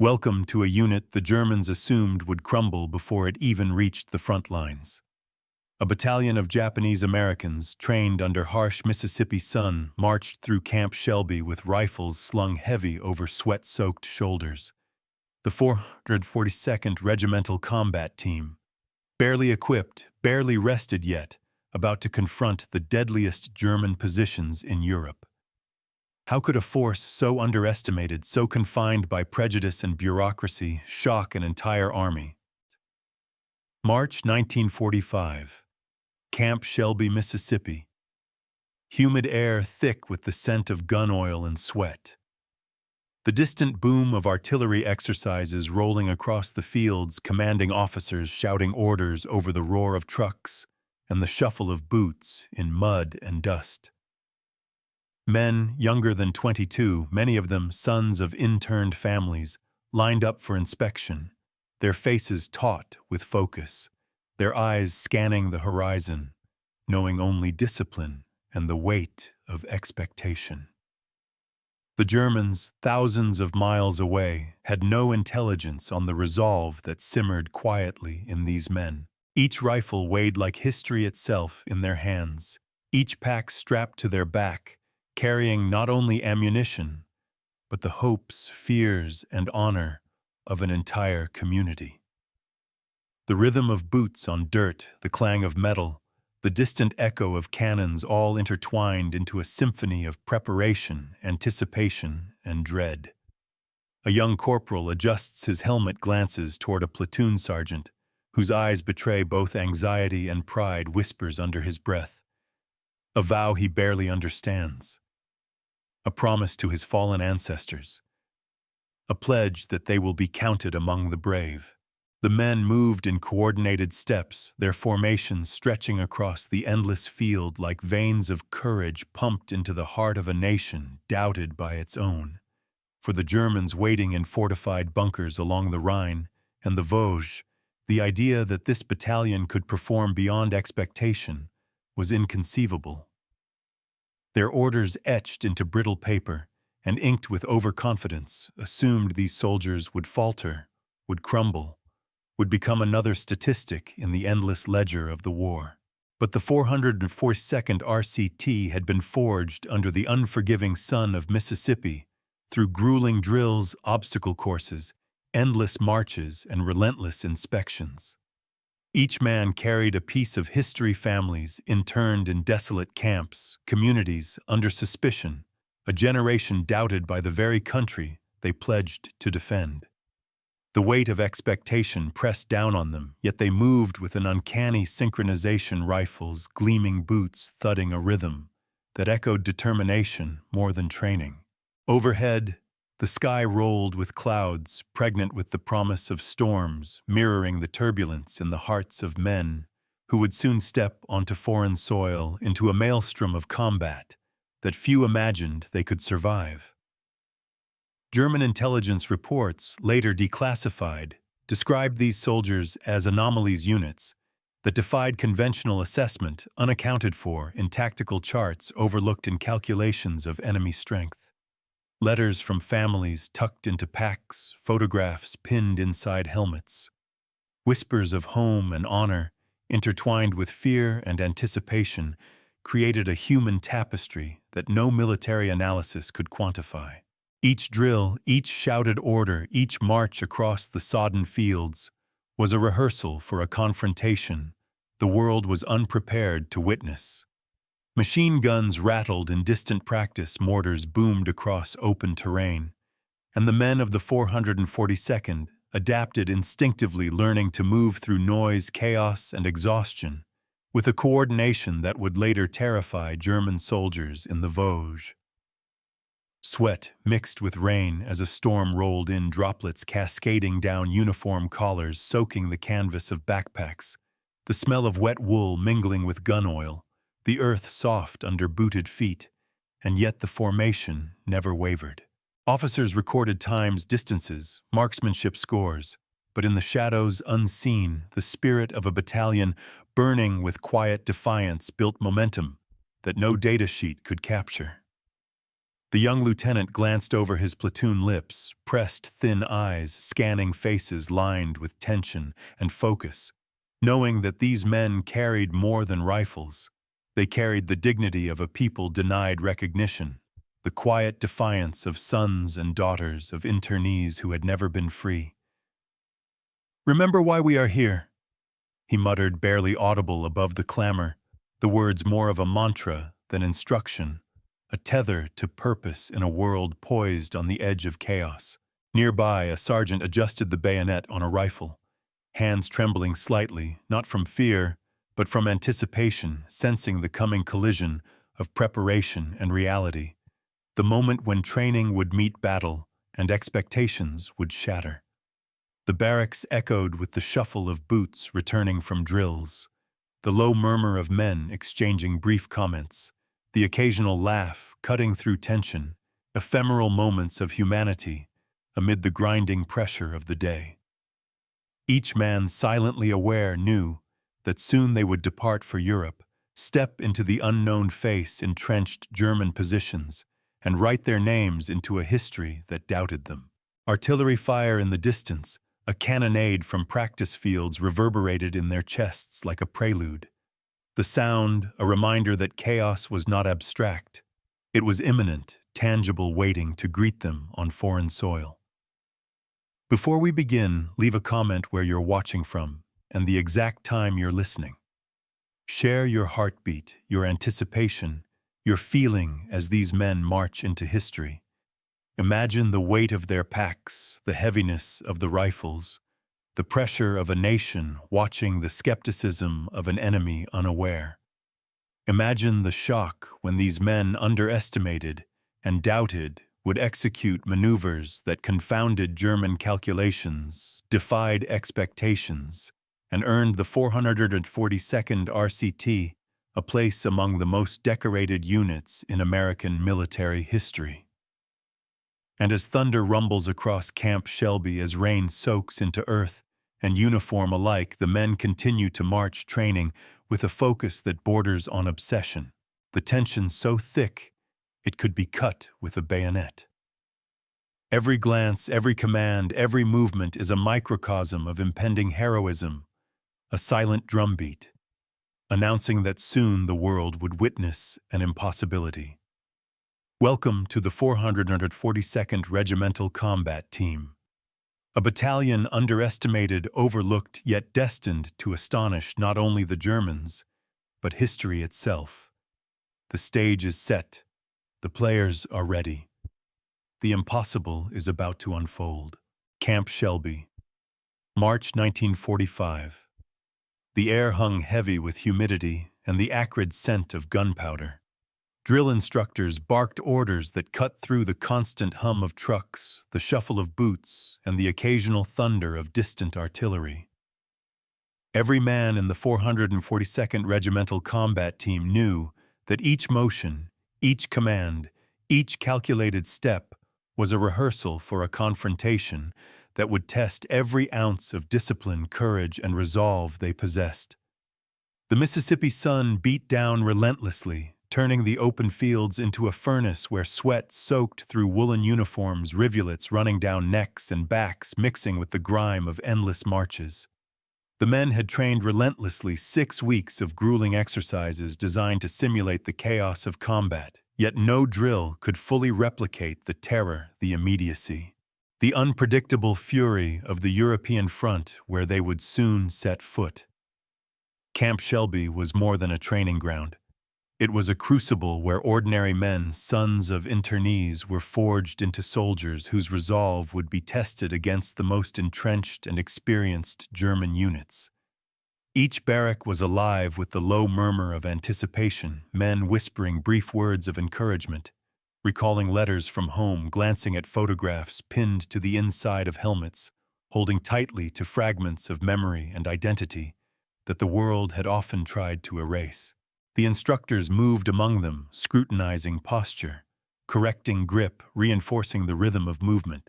Welcome to a unit the Germans assumed would crumble before it even reached the front lines. A battalion of Japanese Americans, trained under harsh Mississippi sun, marched through Camp Shelby with rifles slung heavy over sweat-soaked shoulders. The 442nd Regimental Combat Team, barely equipped, barely rested yet, about to confront the deadliest German positions in Europe. How could a force so underestimated, so confined by prejudice and bureaucracy, shock an entire army? March 1945. Camp Shelby, Mississippi. Humid air thick with the scent of gun oil and sweat. The distant boom of artillery exercises rolling across the fields, commanding officers shouting orders over the roar of trucks and the shuffle of boots in mud and dust. Men younger than 22, many of them sons of interned families, lined up for inspection, their faces taut with focus, their eyes scanning the horizon, knowing only discipline and the weight of expectation. The Germans, thousands of miles away, had no intelligence on the resolve that simmered quietly in these men. Each rifle weighed like history itself in their hands, each pack strapped to their back, carrying not only ammunition, but the hopes, fears, and honor of an entire community. The rhythm of boots on dirt, the clang of metal, the distant echo of cannons all intertwined into a symphony of preparation, anticipation, and dread. A young corporal adjusts his helmet glances toward a platoon sergeant, whose eyes betray both anxiety and pride, whispers under his breath. A vow he barely understands. A promise to his fallen ancestors. A pledge that they will be counted among the brave. The men moved in coordinated steps, their formations stretching across the endless field like veins of courage pumped into the heart of a nation doubted by its own. For the Germans waiting in fortified bunkers along the Rhine and the Vosges, the idea that this battalion could perform beyond expectation was inconceivable. Their orders etched into brittle paper and inked with overconfidence assumed these soldiers would falter, would crumble, would become another statistic in the endless ledger of the war. But the 442nd RCT had been forged under the unforgiving sun of Mississippi through grueling drills, obstacle courses, endless marches, and relentless inspections. Each man carried a piece of history, families interned in desolate camps, communities under suspicion, a generation doubted by the very country they pledged to defend. The weight of expectation pressed down on them, yet they moved with an uncanny synchronization, rifles, gleaming boots thudding a rhythm that echoed determination more than training. Overhead, the sky rolled with clouds, pregnant with the promise of storms, mirroring the turbulence in the hearts of men who would soon step onto foreign soil into a maelstrom of combat that few imagined they could survive. German intelligence reports, later declassified, described these soldiers as anomalies units that defied conventional assessment, unaccounted for in tactical charts overlooked in calculations of enemy strength. Letters from families tucked into packs, photographs pinned inside helmets. Whispers of home and honor, intertwined with fear and anticipation, created a human tapestry that no military analysis could quantify. Each drill, each shouted order, each march across the sodden fields was a rehearsal for a confrontation the world was unprepared to witness. Machine guns rattled in distant practice, mortars boomed across open terrain, and the men of the 442nd adapted instinctively, learning to move through noise, chaos, and exhaustion with a coordination that would later terrify German soldiers in the Vosges. Sweat mixed with rain as a storm rolled in, droplets cascading down uniform collars, soaking the canvas of backpacks, the smell of wet wool mingling with gun oil, the earth soft under booted feet, and yet the formation never wavered. Officers recorded times, distances, marksmanship scores, but in the shadows unseen, the spirit of a battalion burning with quiet defiance built momentum that no data sheet could capture. The young lieutenant glanced over his platoon lips, pressed thin eyes, scanning faces lined with tension and focus, knowing that these men carried more than rifles. They carried the dignity of a people denied recognition, the quiet defiance of sons and daughters of internees who had never been free. "Remember why we are here," he muttered, barely audible above the clamor, the words more of a mantra than instruction, a tether to purpose in a world poised on the edge of chaos. Nearby, a sergeant adjusted the bayonet on a rifle, hands trembling slightly, not from fear, but from anticipation, sensing the coming collision of preparation and reality, the moment when training would meet battle and expectations would shatter. The barracks echoed with the shuffle of boots returning from drills, the low murmur of men exchanging brief comments, the occasional laugh cutting through tension, ephemeral moments of humanity amid the grinding pressure of the day. Each man silently aware knew that soon they would depart for Europe, step into the unknown face entrenched German positions, and write their names into a history that doubted them. Artillery fire in the distance, a cannonade from practice fields reverberated in their chests like a prelude. The sound, a reminder that chaos was not abstract. It was imminent, tangible, waiting to greet them on foreign soil. Before we begin, leave a comment where you're watching from and the exact time you're listening. Share your heartbeat, your anticipation, your feeling as these men march into history. Imagine the weight of their packs, the heaviness of the rifles, the pressure of a nation watching the skepticism of an enemy unaware. Imagine the shock when these men underestimated and doubted would execute maneuvers that confounded German calculations, defied expectations, and earned the 442nd RCT a place among the most decorated units in American military history. And as thunder rumbles across Camp Shelby, as rain soaks into earth and uniform alike, the men continue to march, training with a focus that borders on obsession, the tension so thick it could be cut with a bayonet. Every glance, every command, every movement is a microcosm of impending heroism, a silent drumbeat, announcing that soon the world would witness an impossibility. Welcome to the 442nd Regimental Combat Team, a battalion underestimated, overlooked, yet destined to astonish not only the Germans, but history itself. The stage is set. The players are ready. The impossible is about to unfold. Camp Shelby, March 1945. The air hung heavy with humidity and the acrid scent of gunpowder. Drill instructors barked orders that cut through the constant hum of trucks, the shuffle of boots, and the occasional thunder of distant artillery. Every man in the 442nd Regimental Combat Team knew that each motion, each command, each calculated step was a rehearsal for a confrontation that would test every ounce of discipline, courage, and resolve they possessed. The Mississippi sun beat down relentlessly, turning the open fields into a furnace where sweat soaked through woolen uniforms, rivulets running down necks and backs, mixing with the grime of endless marches. The men had trained relentlessly, 6 weeks of grueling exercises designed to simulate the chaos of combat, yet no drill could fully replicate the terror, the immediacy, the unpredictable fury of the European front where they would soon set foot. Camp Shelby was more than a training ground. It was a crucible where ordinary men, sons of internees, were forged into soldiers whose resolve would be tested against the most entrenched and experienced German units. Each barrack was alive with the low murmur of anticipation, men whispering brief words of encouragement, recalling letters from home, glancing at photographs pinned to the inside of helmets, holding tightly to fragments of memory and identity that the world had often tried to erase. The instructors moved among them, scrutinizing posture, correcting grip, reinforcing the rhythm of movement.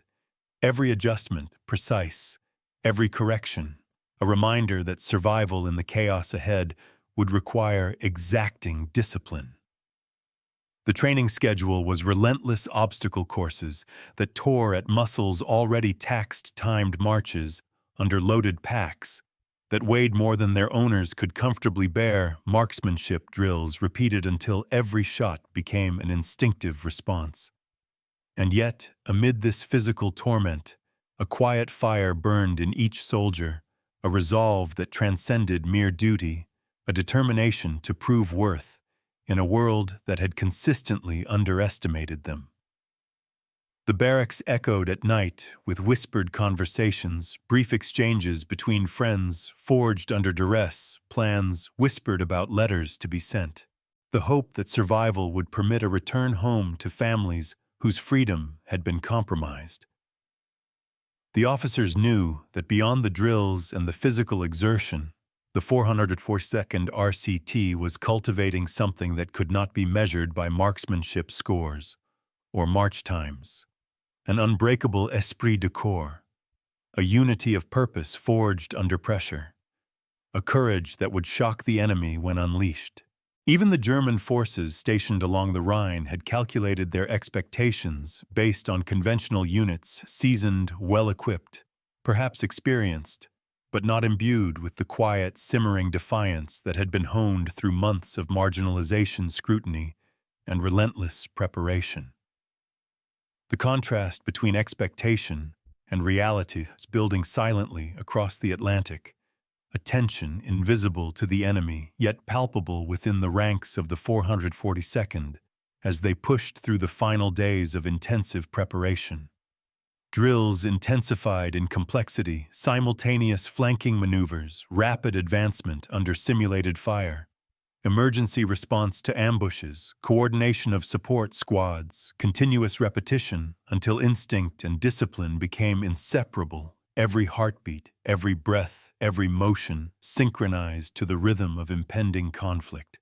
Every adjustment precise, every correction a reminder that survival in the chaos ahead would require exacting discipline. The training schedule was relentless obstacle courses that tore at muscles already taxed, timed marches under loaded packs that weighed more than their owners could comfortably bear, marksmanship drills repeated until every shot became an instinctive response. And yet, amid this physical torment, a quiet fire burned in each soldier, a resolve that transcended mere duty, a determination to prove worth in a world that had consistently underestimated them. The barracks echoed at night with whispered conversations, brief exchanges between friends, forged under duress, plans whispered about letters to be sent. The hope that survival would permit a return home to families whose freedom had been compromised. The officers knew that beyond the drills and the physical exertion, the 442nd RCT was cultivating something that could not be measured by marksmanship scores or march times. An unbreakable esprit de corps, a unity of purpose forged under pressure, a courage that would shock the enemy when unleashed. Even the German forces stationed along the Rhine had calculated their expectations based on conventional units, seasoned, well-equipped, perhaps experienced, but not imbued with the quiet, simmering defiance that had been honed through months of marginalization scrutiny and relentless preparation. The contrast between expectation and reality was building silently across the Atlantic, a tension invisible to the enemy, yet palpable within the ranks of the 442nd as they pushed through the final days of intensive preparation. Drills intensified in complexity, simultaneous flanking maneuvers, rapid advancement under simulated fire, emergency response to ambushes, coordination of support squads, continuous repetition until instinct and discipline became inseparable, every heartbeat, every breath, every motion synchronized to the rhythm of impending conflict.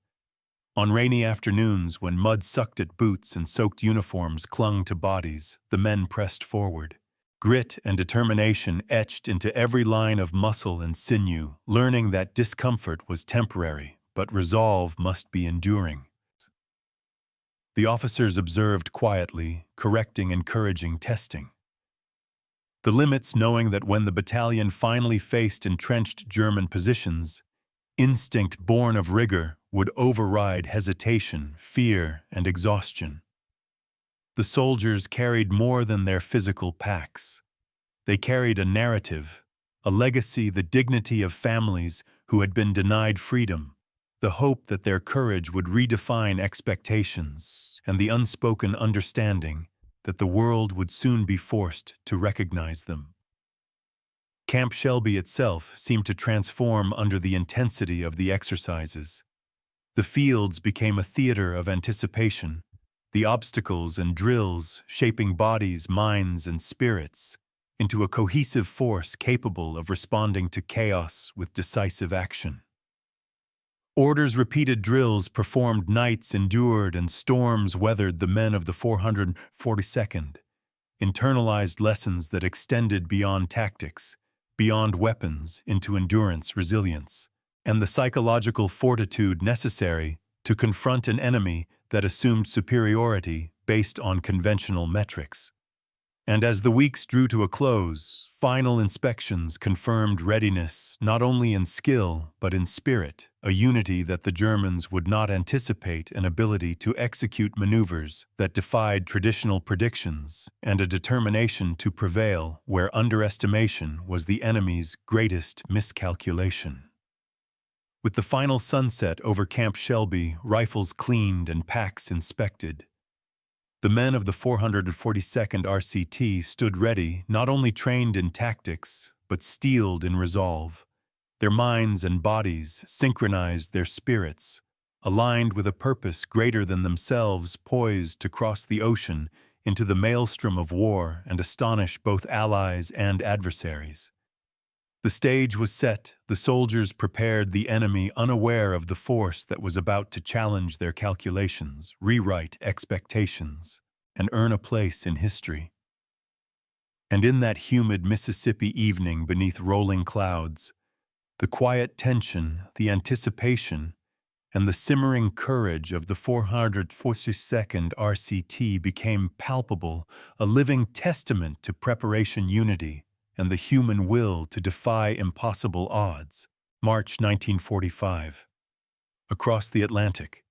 On rainy afternoons, when mud sucked at boots and soaked uniforms clung to bodies, the men pressed forward. Grit and determination etched into every line of muscle and sinew, learning that discomfort was temporary, but resolve must be enduring. The officers observed quietly, correcting, encouraging, testing the limits, knowing that when the battalion finally faced entrenched German positions, instinct born of rigor would override hesitation, fear, and exhaustion. The soldiers carried more than their physical packs. They carried a narrative, a legacy, the dignity of families who had been denied freedom, the hope that their courage would redefine expectations, and the unspoken understanding that the world would soon be forced to recognize them. Camp Shelby itself seemed to transform under the intensity of the exercises. The fields became a theater of anticipation, the obstacles and drills shaping bodies, minds, and spirits into a cohesive force capable of responding to chaos with decisive action. Orders, repeated drills performed, nights endured, and storms weathered the men of the 442nd, internalized lessons that extended beyond tactics, beyond weapons, into endurance, resilience, and the psychological fortitude necessary to confront an enemy that assumed superiority based on conventional metrics. And as the weeks drew to a close, final inspections confirmed readiness not only in skill but in spirit, a unity that the Germans would not anticipate, an ability to execute maneuvers that defied traditional predictions, and a determination to prevail where underestimation was the enemy's greatest miscalculation. With the final sunset over Camp Shelby, rifles cleaned and packs inspected, the men of the 442nd RCT stood ready, not only trained in tactics, but steeled in resolve. Their minds and bodies synchronized, their spirits, aligned with a purpose greater than themselves, poised to cross the ocean into the maelstrom of war and astonish both allies and adversaries. The stage was set, the soldiers prepared, the enemy unaware of the force that was about to challenge their calculations, rewrite expectations, and earn a place in history. And in that humid Mississippi evening beneath rolling clouds, the quiet tension, the anticipation, and the simmering courage of the 442nd RCT became palpable, a living testament to preparation unity and the human will to defy impossible odds. March 1945. Across the Atlantic.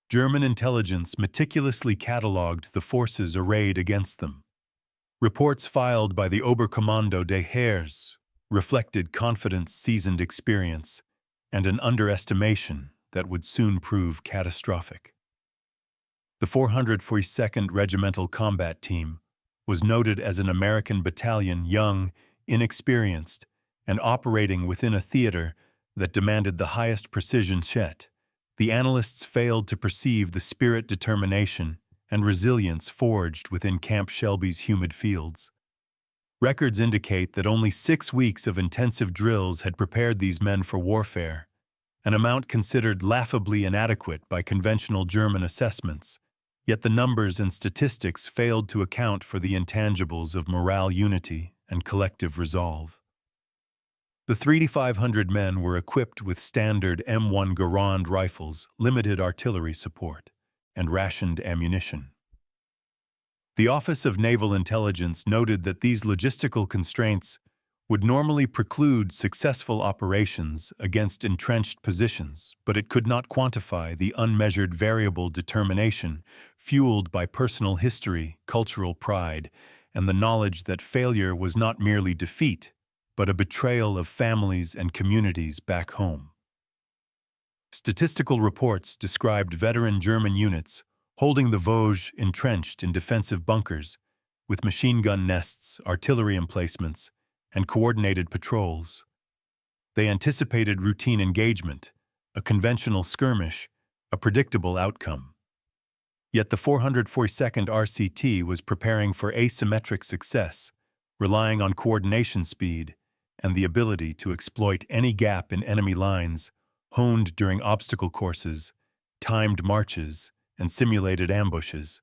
German intelligence meticulously catalogued the forces arrayed against them. Reports filed by the Oberkommando des Heers reflected confident, seasoned experience and an underestimation that would soon prove catastrophic. The 442nd Regimental Combat Team was noted as an American battalion, young, inexperienced, and operating within a theater that demanded the highest precision. Yet, the analysts failed to perceive the spirit, determination, and resilience forged within Camp Shelby's humid fields. Records indicate that only 6 weeks of intensive drills had prepared these men for warfare, an amount considered laughably inadequate by conventional German assessments, yet the numbers and statistics failed to account for the intangibles of morale, unity, and collective resolve. The 3,500 men were equipped with standard M1 Garand rifles, limited artillery support, and rationed ammunition. The Office of Naval Intelligence noted that these logistical constraints would normally preclude successful operations against entrenched positions, but it could not quantify the unmeasured variable determination fueled by personal history, cultural pride, and the knowledge that failure was not merely defeat, but a betrayal of families and communities back home. Statistical reports described veteran German units holding the Vosges entrenched in defensive bunkers, with machine gun nests, artillery emplacements, and coordinated patrols. They anticipated routine engagement, a conventional skirmish, a predictable outcome. Yet the 442nd RCT was preparing for asymmetric success, relying on coordination speed and the ability to exploit any gap in enemy lines, honed during obstacle courses, timed marches, and simulated ambushes.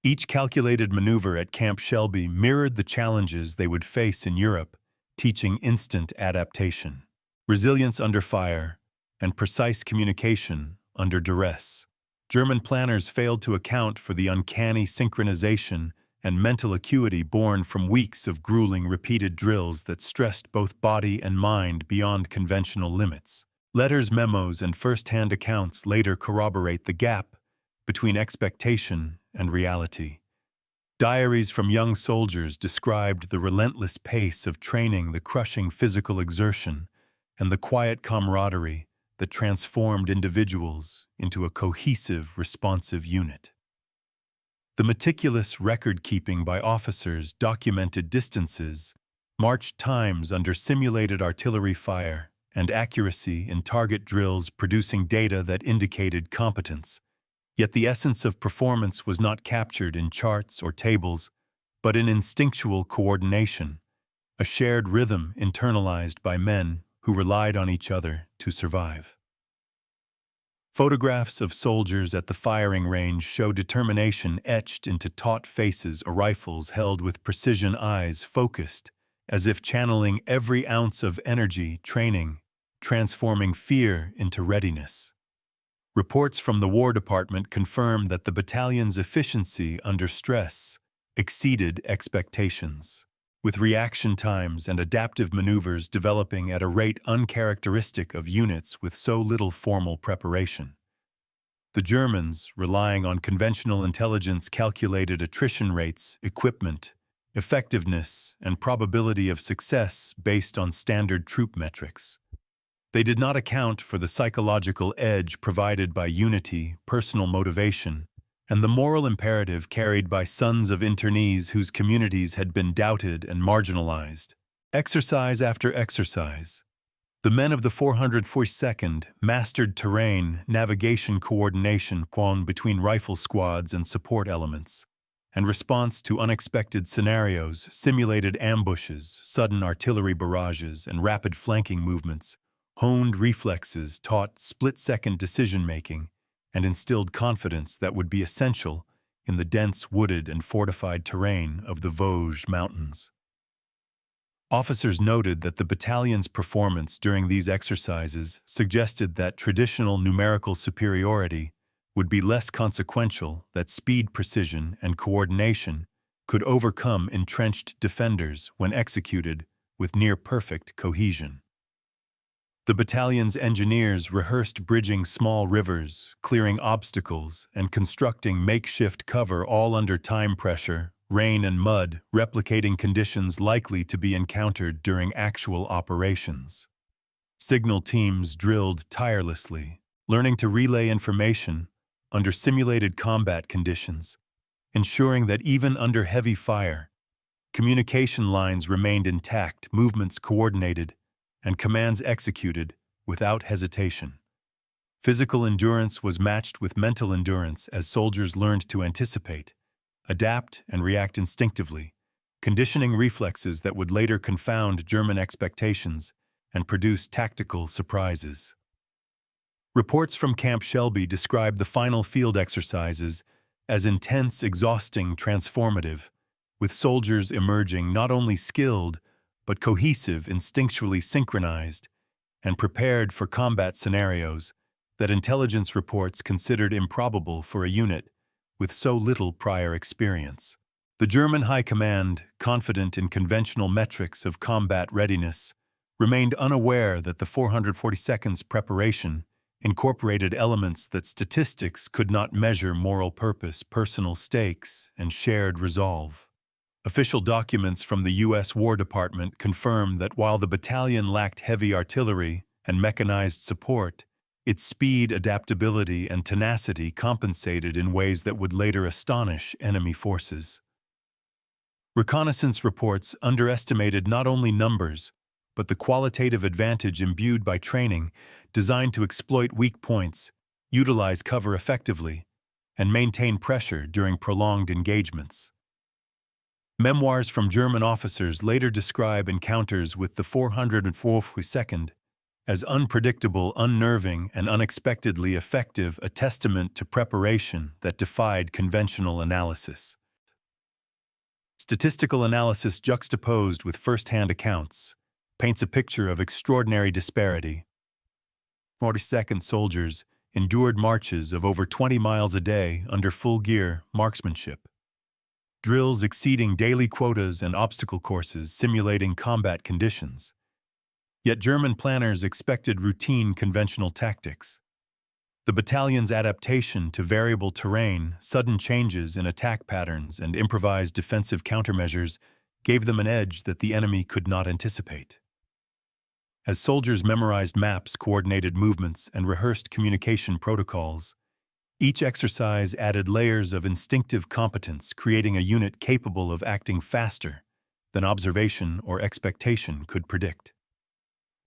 Each calculated maneuver at Camp Shelby mirrored the challenges they would face in Europe, teaching instant adaptation, resilience under fire, and precise communication under duress. German planners failed to account for the uncanny synchronization and mental acuity born from weeks of grueling repeated drills that stressed both body and mind beyond conventional limits. Letters, memos, and first-hand accounts later corroborate the gap between expectation and reality. Diaries from young soldiers described the relentless pace of training, the crushing physical exertion, and the quiet camaraderie that transformed individuals into a cohesive, responsive unit. The meticulous record-keeping by officers documented distances, march times under simulated artillery fire, and accuracy in target drills, producing data that indicated competence. Yet the essence of performance was not captured in charts or tables, but in instinctual coordination, a shared rhythm internalized by men who relied on each other to survive. Photographs of soldiers at the firing range show determination etched into taut faces, or rifles held with precision, eyes focused, as if channeling every ounce of energy, training, transforming fear into readiness. Reports from the War Department confirm that the battalion's efficiency under stress exceeded expectations, with reaction times and adaptive maneuvers developing at a rate uncharacteristic of units with so little formal preparation. The Germans, relying on conventional intelligence, calculated attrition rates, equipment, effectiveness, and probability of success based on standard troop metrics. They did not account for the psychological edge provided by unity, personal motivation, and the moral imperative carried by sons of internees whose communities had been doubted and marginalized. Exercise after exercise, the men of the 442nd mastered terrain, navigation coordination between rifle squads and support elements, and response to unexpected scenarios, simulated ambushes, sudden artillery barrages, and rapid flanking movements, honed reflexes, taught split-second decision-making, and instilled confidence that would be essential in the dense, wooded, and fortified terrain of the Vosges Mountains. Officers noted that the battalion's performance during these exercises suggested that traditional numerical superiority would be less consequential, that speed, precision, and coordination could overcome entrenched defenders when executed with near-perfect cohesion. The battalion's engineers rehearsed bridging small rivers, clearing obstacles, and constructing makeshift cover, all under time pressure, rain and mud, replicating conditions likely to be encountered during actual operations. Signal teams drilled tirelessly, learning to relay information under simulated combat conditions, ensuring that even under heavy fire, communication lines remained intact, movements coordinated, and commands executed without hesitation. Physical endurance was matched with mental endurance as soldiers learned to anticipate, adapt, and react instinctively, conditioning reflexes that would later confound German expectations and produce tactical surprises. Reports from Camp Shelby describe the final field exercises as intense, exhausting, transformative, with soldiers emerging not only skilled but cohesive, instinctually synchronized, and prepared for combat scenarios that intelligence reports considered improbable for a unit with so little prior experience. The German High Command, confident in conventional metrics of combat readiness, remained unaware that the 442nd's preparation incorporated elements that statistics could not measure: moral purpose, personal stakes, and shared resolve. Official documents from the U.S. War Department confirm that while the battalion lacked heavy artillery and mechanized support, its speed, adaptability, and tenacity compensated in ways that would later astonish enemy forces. Reconnaissance reports underestimated not only numbers, but the qualitative advantage imbued by training designed to exploit weak points, utilize cover effectively, and maintain pressure during prolonged engagements. Memoirs from German officers later describe encounters with the 442nd as unpredictable, unnerving, and unexpectedly effective, a testament to preparation that defied conventional analysis. Statistical analysis juxtaposed with first-hand accounts paints a picture of extraordinary disparity. 42nd soldiers endured marches of over 20 miles a day under full-gear marksmanship, drills exceeding daily quotas and obstacle courses simulating combat conditions. Yet German planners expected routine conventional tactics. The battalion's adaptation to variable terrain, sudden changes in attack patterns, and improvised defensive countermeasures gave them an edge that the enemy could not anticipate. As soldiers memorized maps, coordinated movements, and rehearsed communication protocols, each exercise added layers of instinctive competence, creating a unit capable of acting faster than observation or expectation could predict.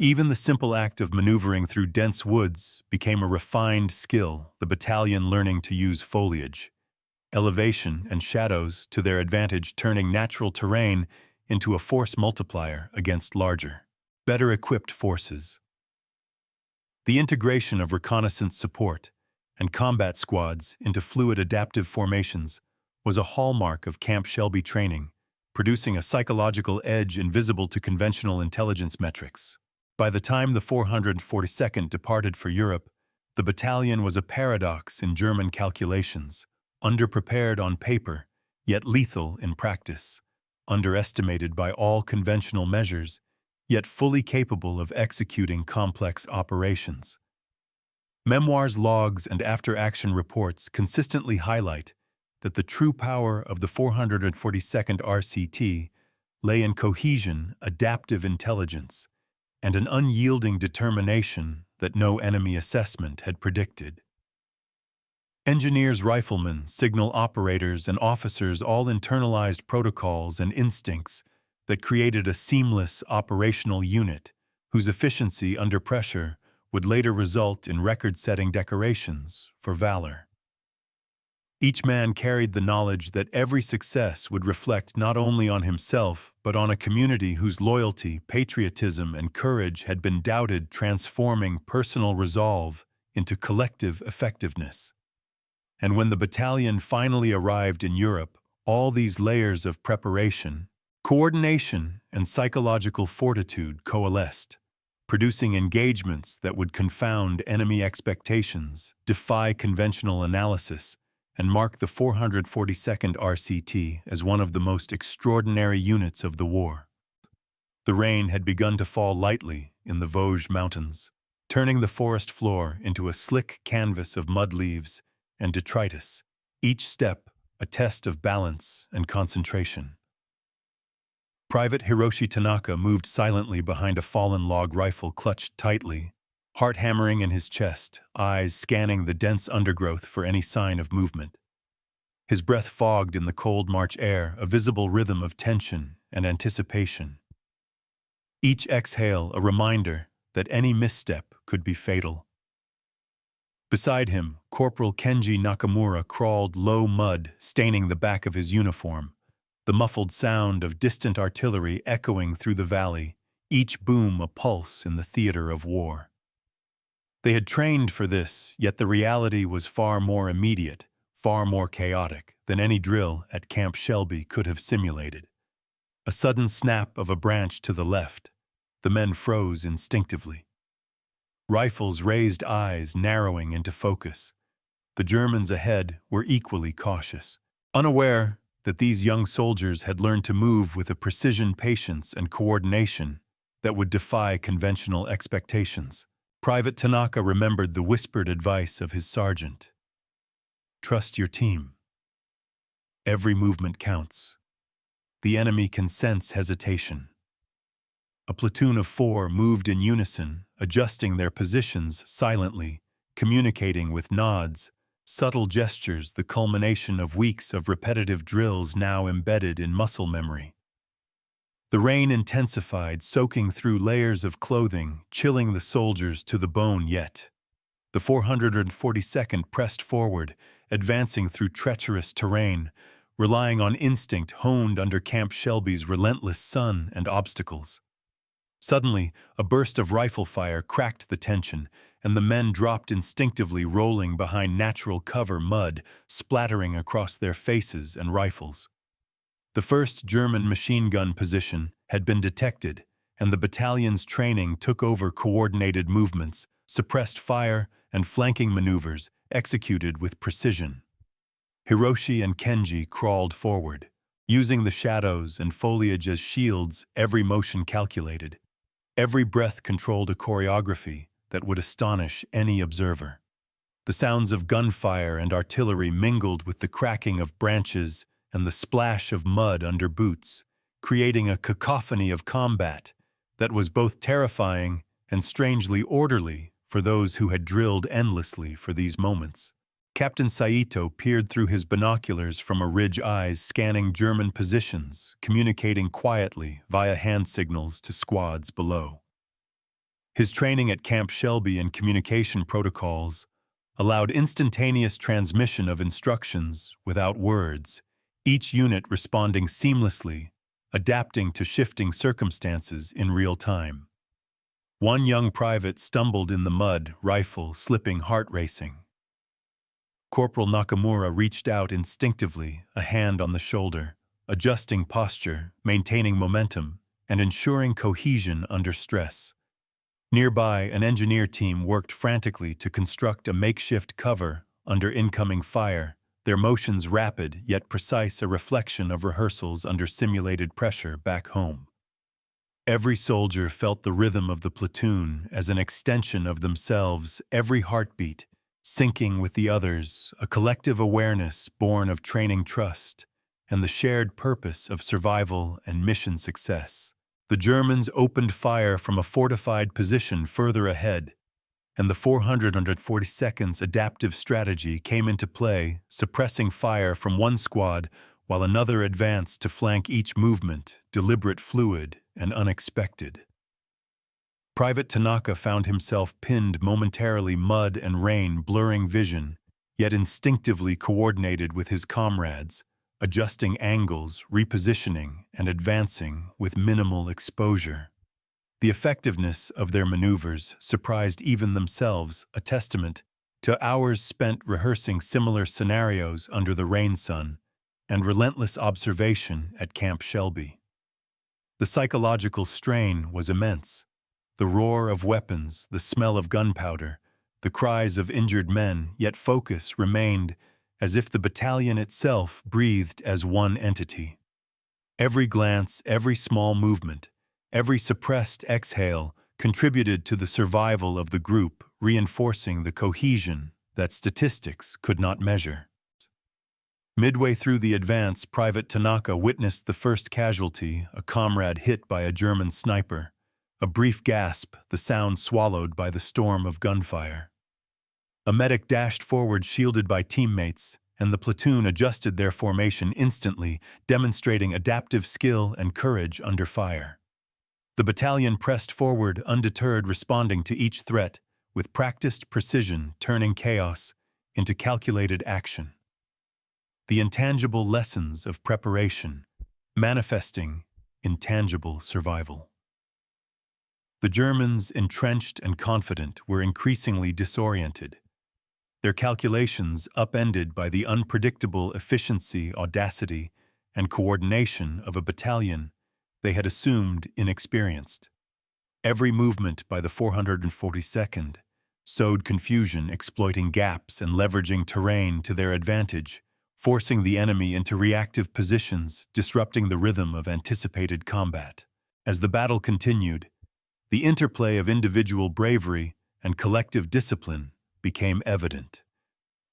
Even the simple act of maneuvering through dense woods became a refined skill, the battalion learning to use foliage, elevation, and shadows to their advantage, turning natural terrain into a force multiplier against larger, better equipped forces. The integration of reconnaissance support and combat squads into fluid adaptive formations was a hallmark of Camp Shelby training, producing a psychological edge invisible to conventional intelligence metrics. By the time the 442nd departed for Europe, the battalion was a paradox in German calculations, underprepared on paper, yet lethal in practice, underestimated by all conventional measures, yet fully capable of executing complex operations. Memoirs, logs, and after-action reports consistently highlight that the true power of the 442nd RCT lay in cohesion, adaptive intelligence, and an unyielding determination that no enemy assessment had predicted. Engineers, riflemen, signal operators, and officers all internalized protocols and instincts that created a seamless operational unit whose efficiency under pressure would later result in record-setting decorations for valor. Each man carried the knowledge that every success would reflect not only on himself, but on a community whose loyalty, patriotism, and courage had been doubted, transforming personal resolve into collective effectiveness. And when the battalion finally arrived in Europe, all these layers of preparation, Coordination and psychological fortitude coalesced, producing engagements that would confound enemy expectations, defy conventional analysis, and mark the 442nd RCT as one of the most extraordinary units of the war. The rain had begun to fall lightly in the Vosges Mountains, turning the forest floor into a slick canvas of mud leaves and detritus, each step a test of balance and concentration. Private Hiroshi Tanaka moved silently behind a fallen log rifle clutched tightly, heart hammering in his chest, eyes scanning the dense undergrowth for any sign of movement. His breath fogged in the cold March air, a visible rhythm of tension and anticipation. Each exhale a reminder that any misstep could be fatal. Beside him, Corporal Kenji Nakamura crawled low mud staining the back of his uniform, the muffled sound of distant artillery echoing through the valley, each boom a pulse in the theater of war. They had trained for this, yet the reality was far more immediate, far more chaotic than any drill at Camp Shelby could have simulated. A sudden snap of a branch to the left, the men froze instinctively. Rifles raised eyes narrowing into focus. The Germans ahead were equally cautious, unaware that these young soldiers had learned to move with a precision, patience, and coordination that would defy conventional expectations. Private Tanaka remembered the whispered advice of his sergeant. Trust your team. Every movement counts. The enemy can sense hesitation. A platoon of 4 moved in unison, adjusting their positions silently, communicating with nods, subtle gestures, the culmination of weeks of repetitive drills now embedded in muscle memory. The rain intensified, soaking through layers of clothing, chilling the soldiers to the bone yet. The 442nd pressed forward, advancing through treacherous terrain, relying on instinct honed under Camp Shelby's relentless sun and obstacles. Suddenly, a burst of rifle fire cracked the tension, and the men dropped instinctively, rolling behind natural cover mud, splattering across their faces and rifles. The first German machine gun position had been detected, and the battalion's training took over coordinated movements, suppressed fire, and flanking maneuvers executed with precision. Hiroshi and Kenji crawled forward, using the shadows and foliage as shields, every motion calculated. Every breath controlled a choreography that would astonish any observer. The sounds of gunfire and artillery mingled with the cracking of branches and the splash of mud under boots, creating a cacophony of combat that was both terrifying and strangely orderly for those who had drilled endlessly for these moments. Captain Saito peered through his binoculars from a ridge, eyes scanning German positions, communicating quietly via hand signals to squads below. His training at Camp Shelby and communication protocols allowed instantaneous transmission of instructions without words, each unit responding seamlessly, adapting to shifting circumstances in real time. One young private stumbled in the mud, rifle slipping, heart racing. Corporal Nakamura reached out instinctively, a hand on the shoulder, adjusting posture, maintaining momentum, and ensuring cohesion under stress. Nearby, an engineer team worked frantically to construct a makeshift cover under incoming fire, their motions rapid yet precise, a reflection of rehearsals under simulated pressure back home. Every soldier felt the rhythm of the platoon as an extension of themselves, every heartbeat syncing with the others, a collective awareness born of training trust and the shared purpose of survival and mission success. The Germans opened fire from a fortified position further ahead, and the 442nd's adaptive strategy came into play, suppressing fire from one squad while another advanced to flank each movement, deliberate, fluid, and unexpected. Private Tanaka found himself pinned momentarily, mud and rain blurring vision, yet instinctively coordinated with his comrades, adjusting angles, repositioning, and advancing with minimal exposure. The effectiveness of their maneuvers surprised even themselves, a testament to hours spent rehearsing similar scenarios under the rain sun and relentless observation at Camp Shelby. The psychological strain was immense. The roar of weapons, the smell of gunpowder, the cries of injured men, yet focus remained as if the battalion itself breathed as one entity. Every glance, every small movement, every suppressed exhale contributed to the survival of the group, reinforcing the cohesion that statistics could not measure. Midway through the advance, Private Tanaka witnessed the first casualty, a comrade hit by a German sniper. A brief gasp, the sound swallowed by the storm of gunfire. A medic dashed forward shielded by teammates, and the platoon adjusted their formation instantly, demonstrating adaptive skill and courage under fire. The battalion pressed forward, undeterred, responding to each threat, with practiced precision, turning chaos into calculated action. The intangible lessons of preparation, manifesting in tangible survival. The Germans, entrenched and confident, were increasingly disoriented. Their calculations upended by the unpredictable efficiency, audacity, and coordination of a battalion they had assumed inexperienced. Every movement by the 442nd sowed confusion, exploiting gaps and leveraging terrain to their advantage, forcing the enemy into reactive positions, disrupting the rhythm of anticipated combat. As the battle continued, the interplay of individual bravery and collective discipline became evident.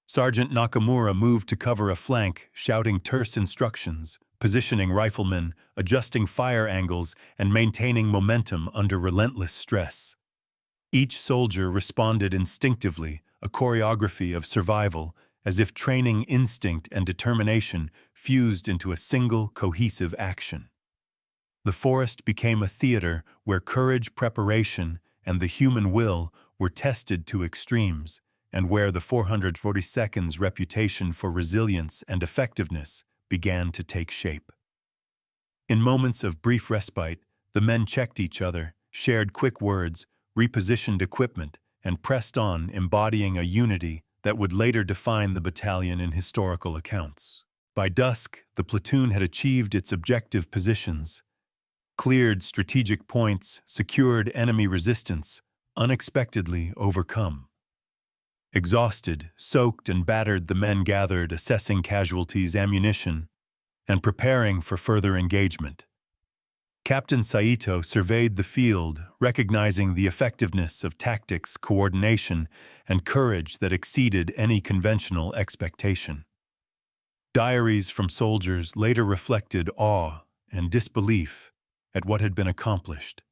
Sergeant Nakamura moved to cover a flank, shouting terse instructions, positioning riflemen, adjusting fire angles, and maintaining momentum under relentless stress. Each soldier responded instinctively, a choreography of survival, as if training, instinct, and determination fused into a single cohesive action. The forest became a theater where courage, preparation, and the human will were tested to extremes, and where the 442nd's reputation for resilience and effectiveness began to take shape. In moments of brief respite, the men checked each other, shared quick words, repositioned equipment, and pressed on, embodying a unity that would later define the battalion in historical accounts. By dusk, the platoon had achieved its objective positions, cleared strategic points, secured enemy resistance, unexpectedly overcome. Exhausted, soaked, and battered, the men gathered, assessing casualties, ammunition, and preparing for further engagement. Captain Saito surveyed the field, recognizing the effectiveness of tactics, coordination, and courage that exceeded any conventional expectation. Diaries from soldiers later reflected awe and disbelief at what had been accomplished,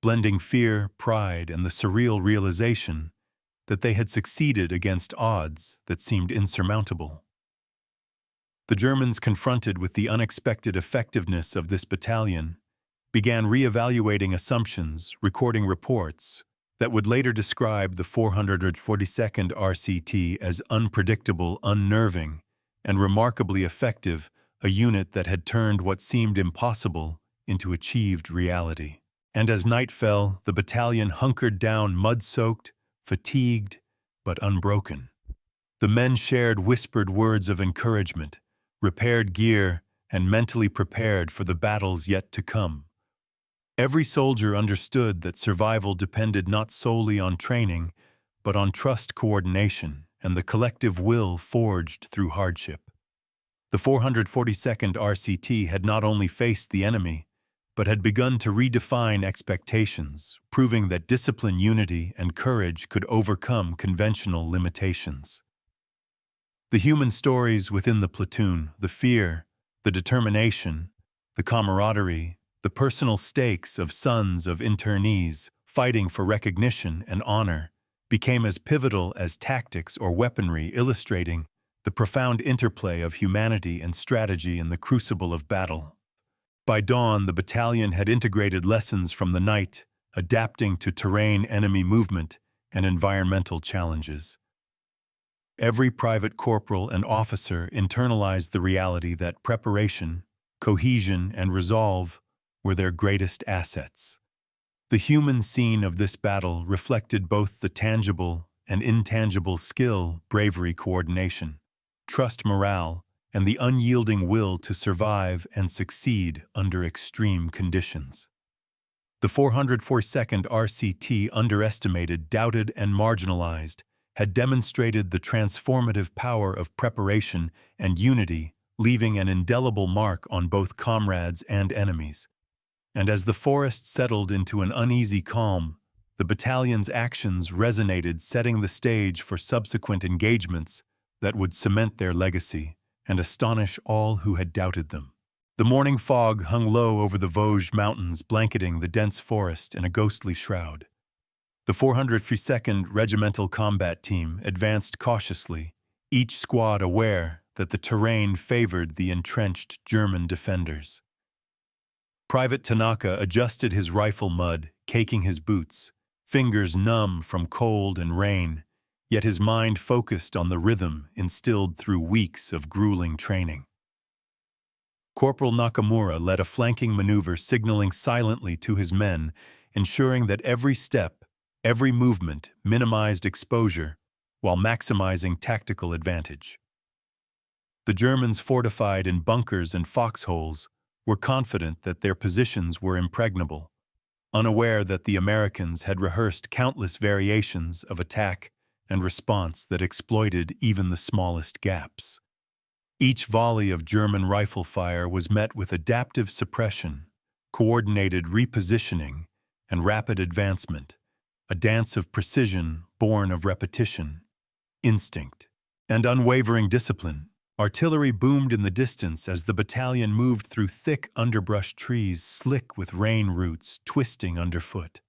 blending fear, pride, and the surreal realization that they had succeeded against odds that seemed insurmountable. The Germans, confronted with the unexpected effectiveness of this battalion, began re-evaluating assumptions, recording reports that would later describe the 442nd RCT as unpredictable, unnerving, and remarkably effective, a unit that had turned what seemed impossible into achieved reality. And as night fell, the battalion hunkered down, mud-soaked, fatigued, but unbroken. The men shared whispered words of encouragement, repaired gear, and mentally prepared for the battles yet to come. Every soldier understood that survival depended not solely on training, but on trust, coordination, and the collective will forged through hardship. The 442nd RCT had not only faced the enemy, but had begun to redefine expectations, proving that discipline, unity, and courage could overcome conventional limitations. The human stories within the platoon, the fear, the determination, the camaraderie, the personal stakes of sons of internees fighting for recognition and honor, became as pivotal as tactics or weaponry, illustrating the profound interplay of humanity and strategy in the crucible of battle. By dawn, the battalion had integrated lessons from the night, adapting to terrain, enemy movement, and environmental challenges. Every private, corporal, and officer internalized the reality that preparation, cohesion, and resolve were their greatest assets. The human scene of this battle reflected both the tangible and intangible skill, bravery, coordination, trust, morale, and the unyielding will to survive and succeed under extreme conditions. The 442nd RCT, underestimated, doubted, and marginalized, had demonstrated the transformative power of preparation and unity, leaving an indelible mark on both comrades and enemies. And as the forest settled into an uneasy calm, the battalion's actions resonated, setting the stage for subsequent engagements that would cement their legacy and astonish all who had doubted them. The morning fog hung low over the Vosges Mountains, blanketing the dense forest in a ghostly shroud. The 452nd Regimental Combat Team advanced cautiously, each squad aware that the terrain favored the entrenched German defenders. Private Tanaka adjusted his rifle mud, caking his boots, fingers numb from cold and rain, yet his mind focused on the rhythm instilled through weeks of grueling training. Corporal Nakamura led a flanking maneuver, signaling silently to his men, ensuring that every step, every movement minimized exposure while maximizing tactical advantage. The Germans, fortified in bunkers and foxholes, were confident that their positions were impregnable, unaware that the Americans had rehearsed countless variations of attack and response that exploited even the smallest gaps. Each volley of German rifle fire was met with adaptive suppression, coordinated repositioning, and rapid advancement, a dance of precision born of repetition, instinct, and unwavering discipline. Artillery boomed in the distance as the battalion moved through thick underbrush trees slick with rain roots twisting underfoot.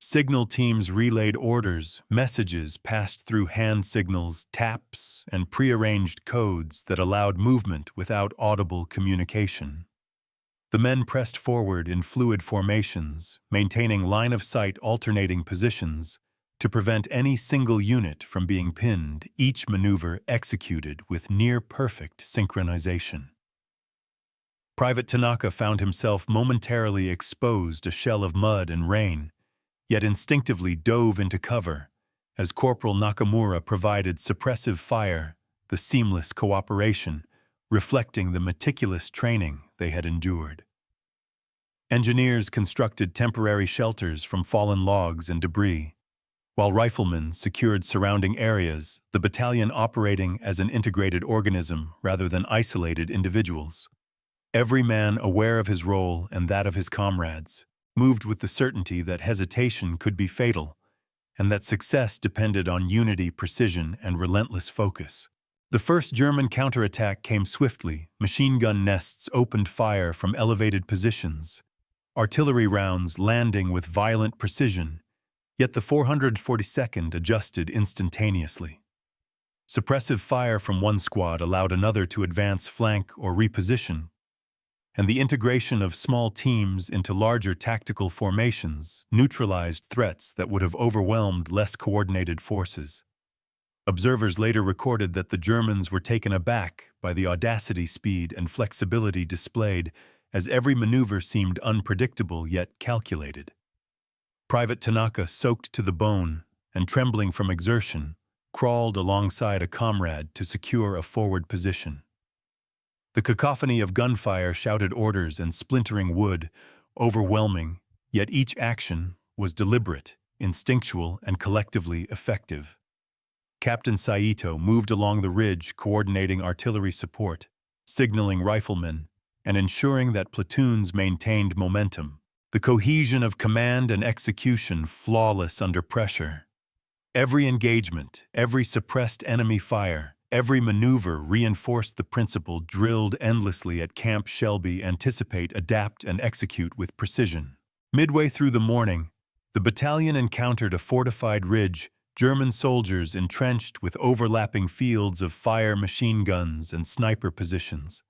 Signal teams relayed orders, messages passed through hand signals, taps, and prearranged codes that allowed movement without audible communication. The men pressed forward in fluid formations, maintaining line-of-sight alternating positions to prevent any single unit from being pinned, each maneuver executed with near-perfect synchronization. Private Tanaka found himself momentarily exposed, a shell of mud and rain, yet instinctively dove into cover as Corporal Nakamura provided suppressive fire, the seamless cooperation, reflecting the meticulous training they had endured. Engineers constructed temporary shelters from fallen logs and debris, while riflemen secured surrounding areas, the battalion operating as an integrated organism rather than isolated individuals. Every man aware of his role and that of his comrades, moved with the certainty that hesitation could be fatal, and that success depended on unity, precision, and relentless focus. The first German counterattack came swiftly. Machine gun nests opened fire from elevated positions, artillery rounds landing with violent precision, yet the 442nd adjusted instantaneously. Suppressive fire from one squad allowed another to advance, flank, or reposition, and the integration of small teams into larger tactical formations neutralized threats that would have overwhelmed less coordinated forces. Observers later recorded that the Germans were taken aback by the audacity, speed, and flexibility displayed, as every maneuver seemed unpredictable yet calculated. Private Tanaka, soaked to the bone and trembling from exertion, crawled alongside a comrade to secure a forward position. The cacophony of gunfire shouted orders and splintering wood, overwhelming, yet each action was deliberate, instinctual, and collectively effective. Captain Saito moved along the ridge, coordinating artillery support, signaling riflemen, and ensuring that platoons maintained momentum. The cohesion of command and execution flawless under pressure. Every engagement, every suppressed enemy fire, every maneuver reinforced the principle drilled endlessly at Camp Shelby: anticipate, adapt, and execute with precision. Midway through the morning, the battalion encountered a fortified ridge, German soldiers entrenched with overlapping fields of fire, machine guns, and sniper positions.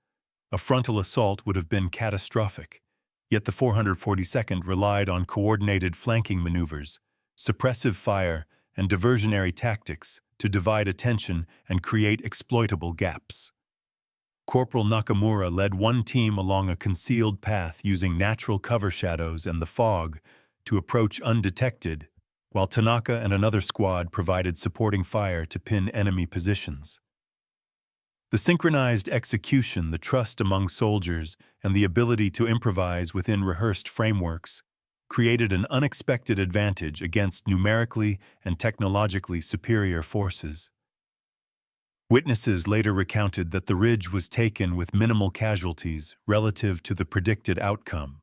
A frontal assault would have been catastrophic, yet the 442nd relied on coordinated flanking maneuvers, suppressive fire, and diversionary tactics to divide attention and create exploitable gaps. Corporal Nakamura led one team along a concealed path using natural cover shadows and the fog to approach undetected, while Tanaka and another squad provided supporting fire to pin enemy positions. The synchronized execution, the trust among soldiers, and the ability to improvise within rehearsed frameworks created an unexpected advantage against numerically and technologically superior forces. Witnesses later recounted that the ridge was taken with minimal casualties relative to the predicted outcome,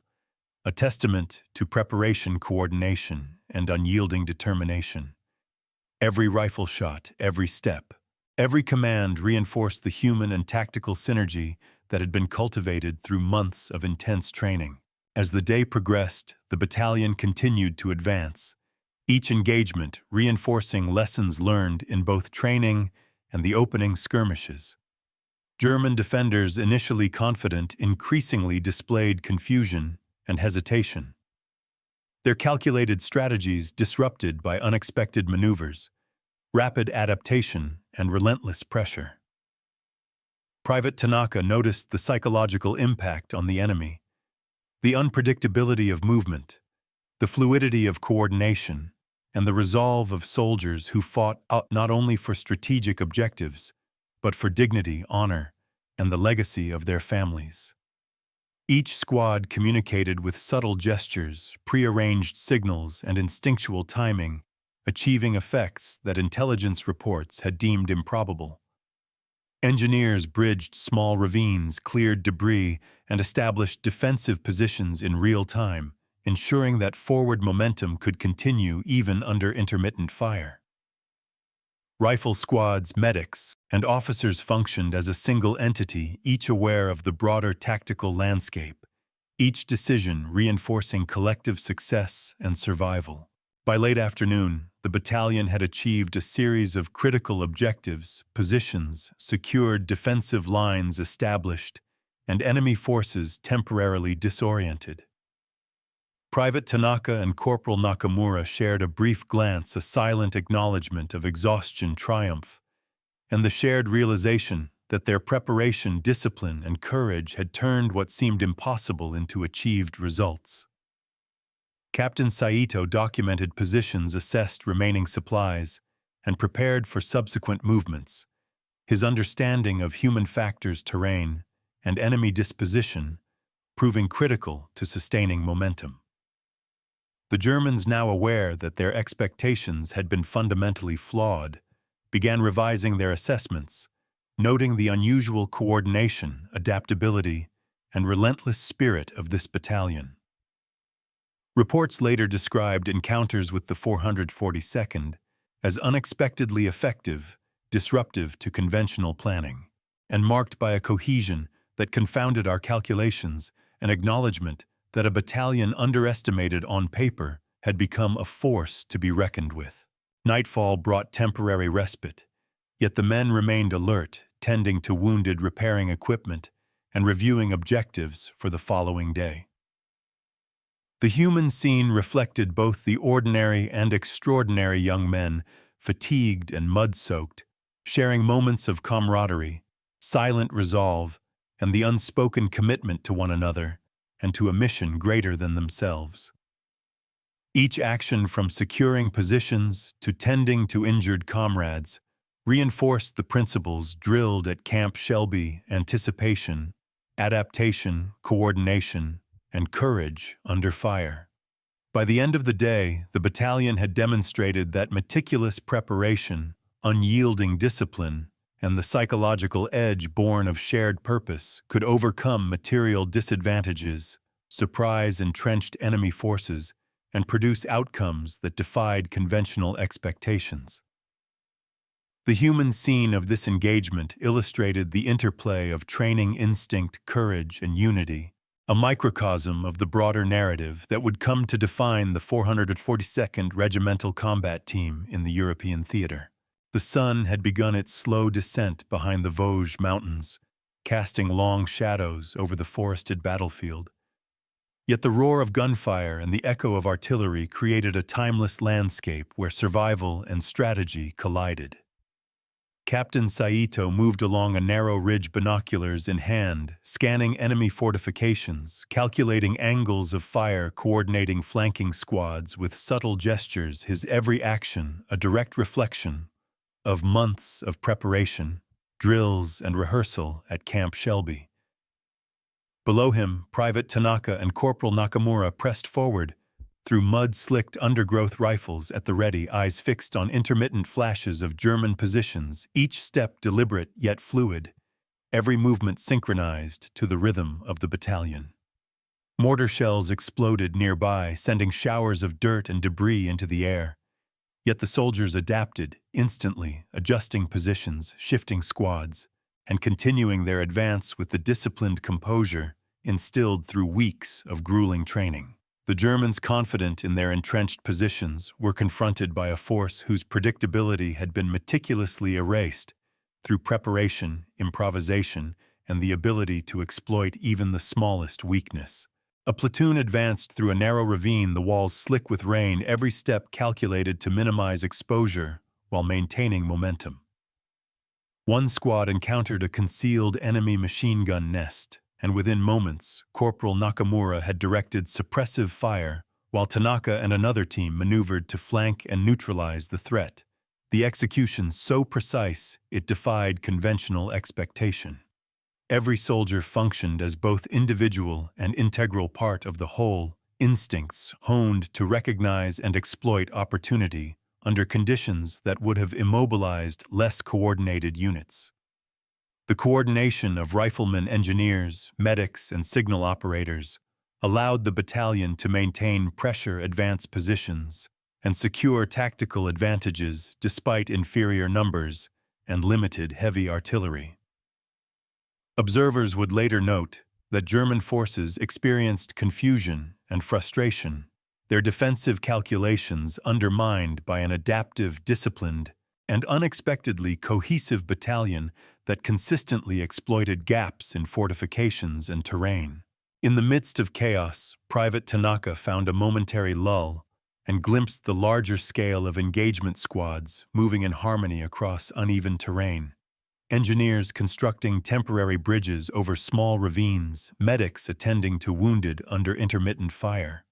a testament to preparation, coordination, and unyielding determination. Every rifle shot, every step, every command reinforced the human and tactical synergy that had been cultivated through months of intense training. As the day progressed, the battalion continued to advance, each engagement reinforcing lessons learned in both training and the opening skirmishes. German defenders, initially confident, increasingly displayed confusion and hesitation. Their calculated strategies disrupted by unexpected maneuvers, rapid adaptation, and relentless pressure. Private Tanaka noticed the psychological impact on the enemy. The unpredictability of movement, the fluidity of coordination, and the resolve of soldiers who fought out not only for strategic objectives, but for dignity, honor, and the legacy of their families. Each squad communicated with subtle gestures, prearranged signals, and instinctual timing, achieving effects that intelligence reports had deemed improbable. Engineers bridged small ravines, cleared debris, and established defensive positions in real time, ensuring that forward momentum could continue even under intermittent fire. Rifle squads, medics, and officers functioned as a single entity, each aware of the broader tactical landscape, each decision reinforcing collective success and survival. By late afternoon, the battalion had achieved a series of critical objectives, positions secured, defensive lines established, and enemy forces temporarily disoriented. Private Tanaka and Corporal Nakamura shared a brief glance, a silent acknowledgement of exhaustion, triumph, and the shared realization that their preparation, discipline, and courage had turned what seemed impossible into achieved results. Captain Saito documented positions, assessed remaining supplies, and prepared for subsequent movements. His understanding of human factors, terrain, and enemy disposition proving critical to sustaining momentum. The Germans, now aware that their expectations had been fundamentally flawed, began revising their assessments, noting the unusual coordination, adaptability, and relentless spirit of this battalion. Reports later described encounters with the 442nd as unexpectedly effective, disruptive to conventional planning, and marked by a cohesion that confounded our calculations, an acknowledgement that a battalion underestimated on paper had become a force to be reckoned with. Nightfall brought temporary respite, yet the men remained alert, tending to wounded, repairing equipment, and reviewing objectives for the following day. The human scene reflected both the ordinary and extraordinary young men, fatigued and mud-soaked, sharing moments of camaraderie, silent resolve, and the unspoken commitment to one another and to a mission greater than themselves. Each action, from securing positions to tending to injured comrades, reinforced the principles drilled at Camp Shelby: anticipation, adaptation, coordination, and courage under fire. By the end of the day, the battalion had demonstrated that meticulous preparation, unyielding discipline, and the psychological edge born of shared purpose could overcome material disadvantages, surprise entrenched enemy forces, and produce outcomes that defied conventional expectations. The human scene of this engagement illustrated the interplay of training instinct, courage, and unity, a microcosm of the broader narrative that would come to define the 442nd Regimental Combat Team in the European theater. The sun had begun its slow descent behind the Vosges Mountains, casting long shadows over the forested battlefield. Yet the roar of gunfire and the echo of artillery created a timeless landscape where survival and strategy collided. Captain Saito moved along a narrow ridge, binoculars in hand, scanning enemy fortifications, calculating angles of fire, coordinating flanking squads with subtle gestures, his every action a direct reflection of months of preparation drills, and rehearsal at Camp Shelby. Below him, Private Tanaka and Corporal Nakamura pressed forward, through mud-slicked undergrowth rifles at the ready, eyes fixed on intermittent flashes of German positions, each step deliberate yet fluid, every movement synchronized to the rhythm of the battalion. Mortar shells exploded nearby, sending showers of dirt and debris into the air. Yet the soldiers adapted, instantly, adjusting positions, shifting squads, and continuing their advance with the disciplined composure instilled through weeks of grueling training. The Germans, confident in their entrenched positions, were confronted by a force whose predictability had been meticulously erased through preparation, improvisation, and the ability to exploit even the smallest weakness. A platoon advanced through a narrow ravine, the walls slick with rain, every step calculated to minimize exposure while maintaining momentum. One squad encountered a concealed enemy machine gun nest, and within moments, Corporal Nakamura had directed suppressive fire, while Tanaka and another team maneuvered to flank and neutralize the threat. The execution so precise it defied conventional expectation. Every soldier functioned as both individual and integral part of the whole, instincts honed to recognize and exploit opportunity under conditions that would have immobilized less coordinated units. The coordination of riflemen, engineers, medics, and signal operators allowed the battalion to maintain pressure advance positions and secure tactical advantages despite inferior numbers and limited heavy artillery. Observers would later note that German forces experienced confusion and frustration, their defensive calculations undermined by an adaptive, disciplined, and unexpectedly cohesive battalion that consistently exploited gaps in fortifications and terrain. In the midst of chaos, Private Tanaka found a momentary lull and glimpsed the larger scale of engagement squads moving in harmony across uneven terrain. Engineers constructing temporary bridges over small ravines, medics attending to wounded under intermittent fire.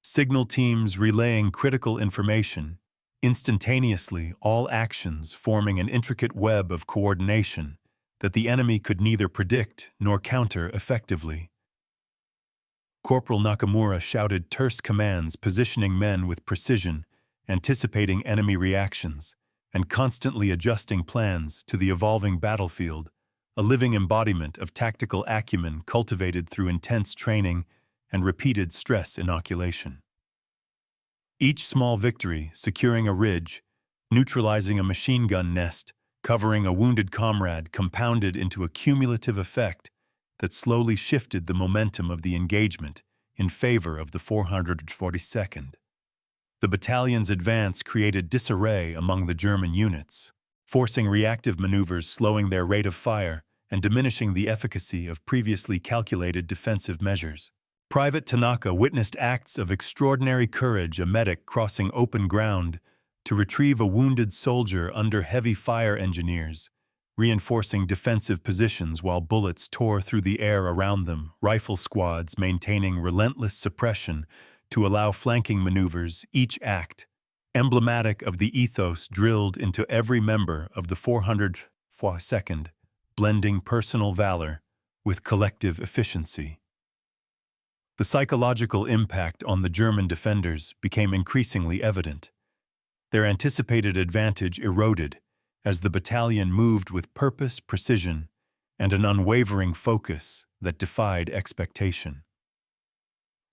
Signal teams relaying critical information, instantaneously, all actions forming an intricate web of coordination that the enemy could neither predict nor counter effectively. Corporal Nakamura shouted terse commands, positioning men with precision, anticipating enemy reactions, and constantly adjusting plans to the evolving battlefield, a living embodiment of tactical acumen cultivated through intense training and repeated stress inoculation. Each small victory, securing a ridge, neutralizing a machine gun nest, covering a wounded comrade, compounded into a cumulative effect that slowly shifted the momentum of the engagement in favor of the 442nd. The battalion's advance created disarray among the German units, forcing reactive maneuvers, slowing their rate of fire, and diminishing the efficacy of previously calculated defensive measures. Private Tanaka witnessed acts of extraordinary courage, a medic crossing open ground to retrieve a wounded soldier under heavy fire engineers, reinforcing defensive positions while bullets tore through the air around them, rifle squads maintaining relentless suppression to allow flanking maneuvers, each act emblematic of the ethos drilled into every member of the 442nd, blending personal valor with collective efficiency. The psychological impact on the German defenders became increasingly evident. Their anticipated advantage eroded as the battalion moved with purpose, precision, and an unwavering focus that defied expectation.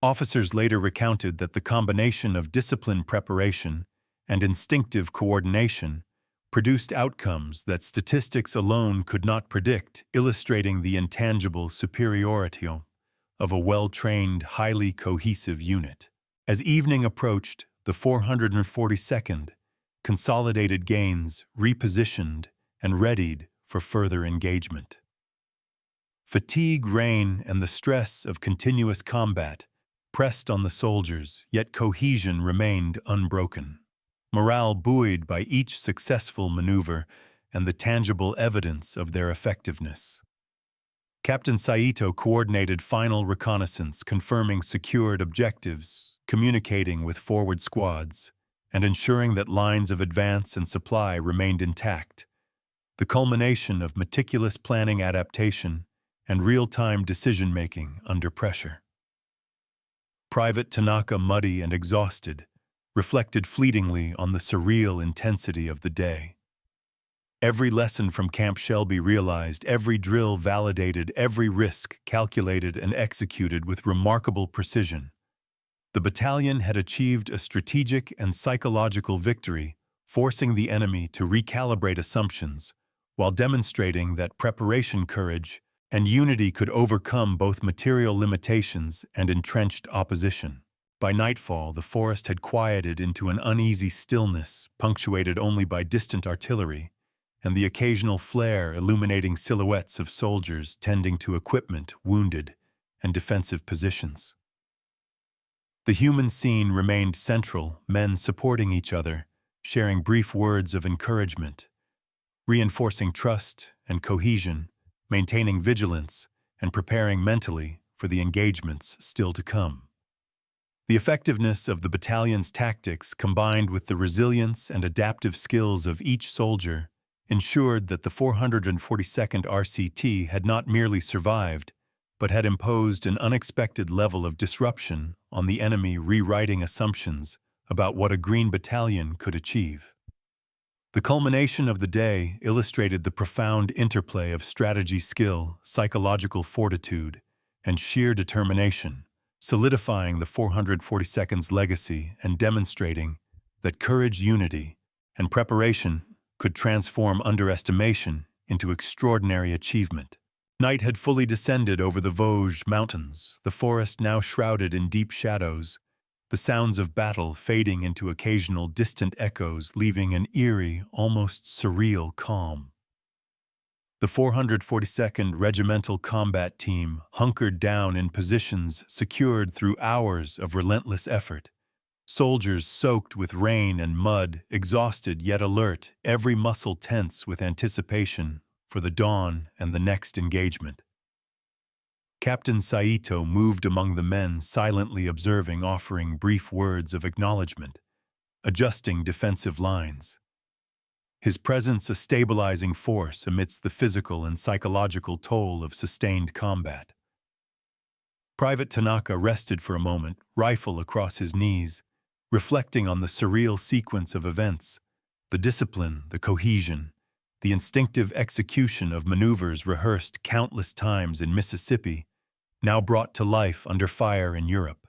Officers later recounted that the combination of disciplined preparation and instinctive coordination produced outcomes that statistics alone could not predict, illustrating the intangible superiority of a well-trained, highly cohesive unit. As evening approached, the 442nd consolidated gains, repositioned, and readied for further engagement. Fatigue, rain, and the stress of continuous combat pressed on the soldiers, yet cohesion remained unbroken. Morale buoyed by each successful maneuver and the tangible evidence of their effectiveness. Captain Saito coordinated final reconnaissance, confirming secured objectives, communicating with forward squads, and ensuring that lines of advance and supply remained intact, the culmination of meticulous planning, adaptation, and real-time decision-making under pressure. Private Tanaka, muddy and exhausted, reflected fleetingly on the surreal intensity of the day. Every lesson from Camp Shelby realized, every drill validated, every risk calculated and executed with remarkable precision. The battalion had achieved a strategic and psychological victory, forcing the enemy to recalibrate assumptions, while demonstrating that preparation, courage, and unity could overcome both material limitations and entrenched opposition. By nightfall, the forest had quieted into an uneasy stillness, punctuated only by distant artillery, and the occasional flare illuminating silhouettes of soldiers tending to equipment, wounded, and defensive positions. The human scene remained central, men supporting each other, sharing brief words of encouragement, reinforcing trust and cohesion, maintaining vigilance, and preparing mentally for the engagements still to come. The effectiveness of the battalion's tactics, combined with the resilience and adaptive skills of each soldier, ensured that the 442nd RCT had not merely survived, but had imposed an unexpected level of disruption on the enemy, rewriting assumptions about what a Green Battalion could achieve. The culmination of the day illustrated the profound interplay of strategy, skill, psychological fortitude, and sheer determination, solidifying the 442nd's legacy and demonstrating that courage, unity, and preparation could transform underestimation into extraordinary achievement. Night had fully descended over the Vosges Mountains, the forest now shrouded in deep shadows, the sounds of battle fading into occasional distant echoes, leaving an eerie, almost surreal calm. The 442nd Regimental Combat Team hunkered down in positions secured through hours of relentless effort. Soldiers soaked with rain and mud, exhausted yet alert, every muscle tense with anticipation for the dawn and the next engagement. Captain Saito moved among the men, silently observing, offering brief words of acknowledgement, adjusting defensive lines. His presence a stabilizing force amidst the physical and psychological toll of sustained combat. Private Tanaka rested for a moment, rifle across his knees, reflecting on the surreal sequence of events, the discipline, the cohesion, the instinctive execution of maneuvers rehearsed countless times in Mississippi, now brought to life under fire in Europe.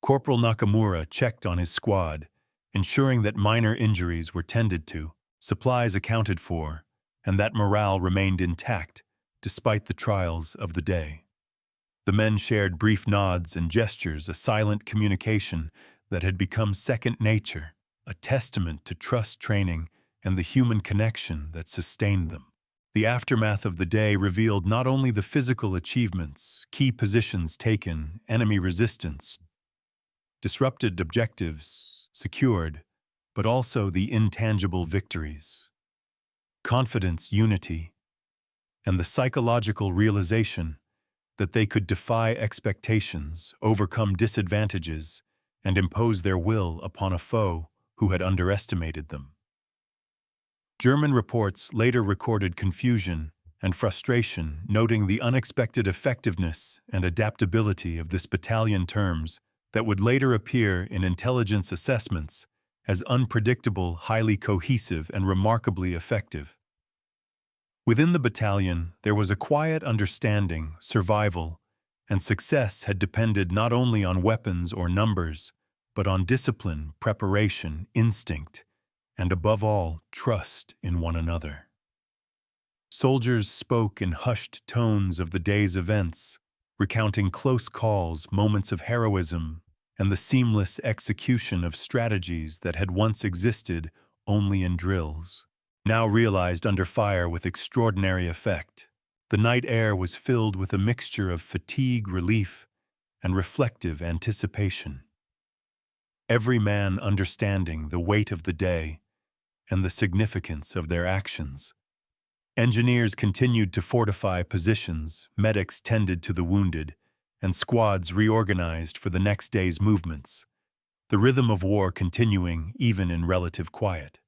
Corporal Nakamura checked on his squad, ensuring that minor injuries were tended to, supplies accounted for, and that morale remained intact despite the trials of the day. The men shared brief nods and gestures, a silent communication that had become second nature, a testament to trust, training, and the human connection that sustained them. The aftermath of the day revealed not only the physical achievements, key positions taken, enemy resistance, disrupted objectives secured, but also the intangible victories, confidence, unity, and the psychological realization that they could defy expectations, overcome disadvantages, and impose their will upon a foe who had underestimated them. German reports later recorded confusion and frustration, noting the unexpected effectiveness and adaptability of this battalion, terms that would later appear in intelligence assessments as unpredictable, highly cohesive, and remarkably effective. Within the battalion, there was a quiet understanding, survival, and success had depended not only on weapons or numbers, but on discipline, preparation, instinct, and above all, trust in one another. Soldiers spoke in hushed tones of the day's events, recounting close calls, moments of heroism, and the seamless execution of strategies that had once existed only in drills, now realized under fire with extraordinary effect. The night air was filled with a mixture of fatigue, relief, and reflective anticipation. Every man understanding the weight of the day and the significance of their actions. Engineers continued to fortify positions, medics tended to the wounded, and squads reorganized for the next day's movements, the rhythm of war continuing even in relative quiet.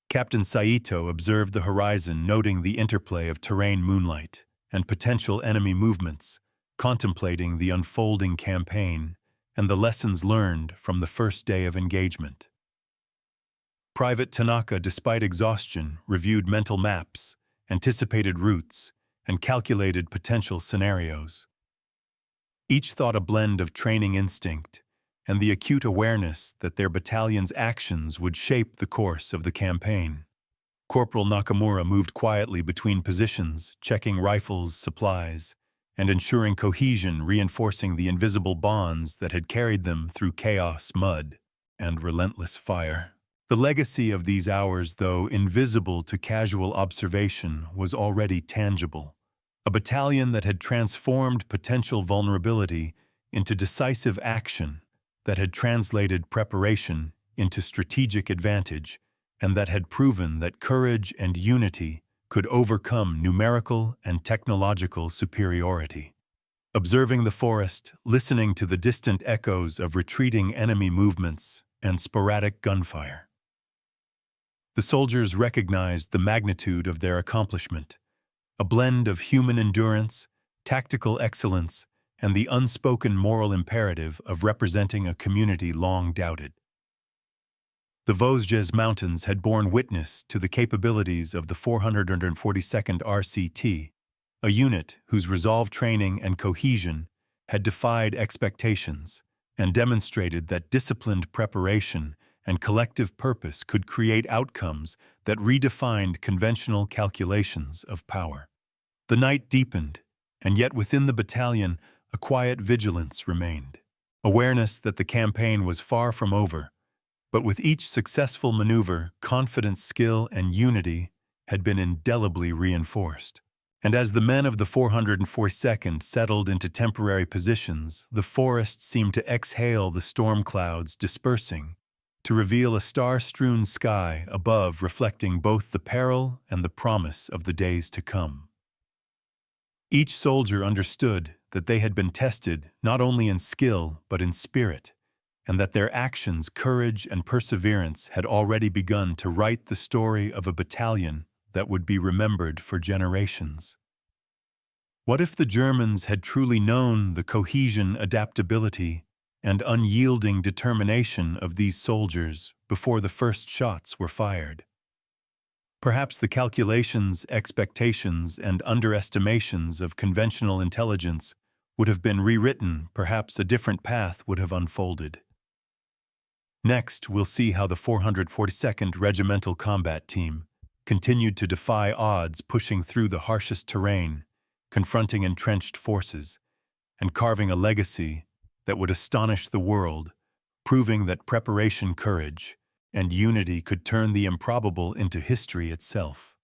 Captain Saito observed the horizon, noting the interplay of terrain moonlight and potential enemy movements, contemplating the unfolding campaign and the lessons learned from the first day of engagement. Private Tanaka, despite exhaustion, reviewed mental maps, anticipated routes, and calculated potential scenarios. Each thought a blend of training instinct and the acute awareness that their battalion's actions would shape the course of the campaign. Corporal Nakamura moved quietly between positions, checking rifles, supplies, and ensuring cohesion, reinforcing the invisible bonds that had carried them through chaos, mud, and relentless fire. The legacy of these hours, though invisible to casual observation, was already tangible. A battalion that had transformed potential vulnerability into decisive action, that had translated preparation into strategic advantage, and that had proven that courage and unity could overcome numerical and technological superiority. Observing the forest, listening to the distant echoes of retreating enemy movements and sporadic gunfire, the soldiers recognized the magnitude of their accomplishment, a blend of human endurance, tactical excellence, and the unspoken moral imperative of representing a community long doubted. The Vosges Mountains had borne witness to the capabilities of the 442nd RCT, a unit whose resolve, training, and cohesion had defied expectations and demonstrated that disciplined preparation and collective purpose could create outcomes that redefined conventional calculations of power. The night deepened, and yet within the battalion a quiet vigilance remained. Awareness that the campaign was far from over, but with each successful maneuver, confidence, skill, and unity had been indelibly reinforced. And as the men of the 442nd settled into temporary positions, the forest seemed to exhale, the storm clouds dispersing, to reveal a star-strewn sky above, reflecting both the peril and the promise of the days to come. Each soldier understood that they had been tested not only in skill but in spirit, and that their actions, courage, and perseverance had already begun to write the story of a battalion that would be remembered for generations. What if the Germans had truly known the cohesion, adaptability, and unyielding determination of these soldiers before the first shots were fired? Perhaps the calculations, expectations, and underestimations of conventional intelligence would have been rewritten, perhaps a different path would have unfolded. Next, we'll see how the 442nd Regimental Combat Team continued to defy odds, pushing through the harshest terrain, confronting entrenched forces, and carving a legacy that would astonish the world, proving that preparation, courage, and unity could turn the improbable into history itself.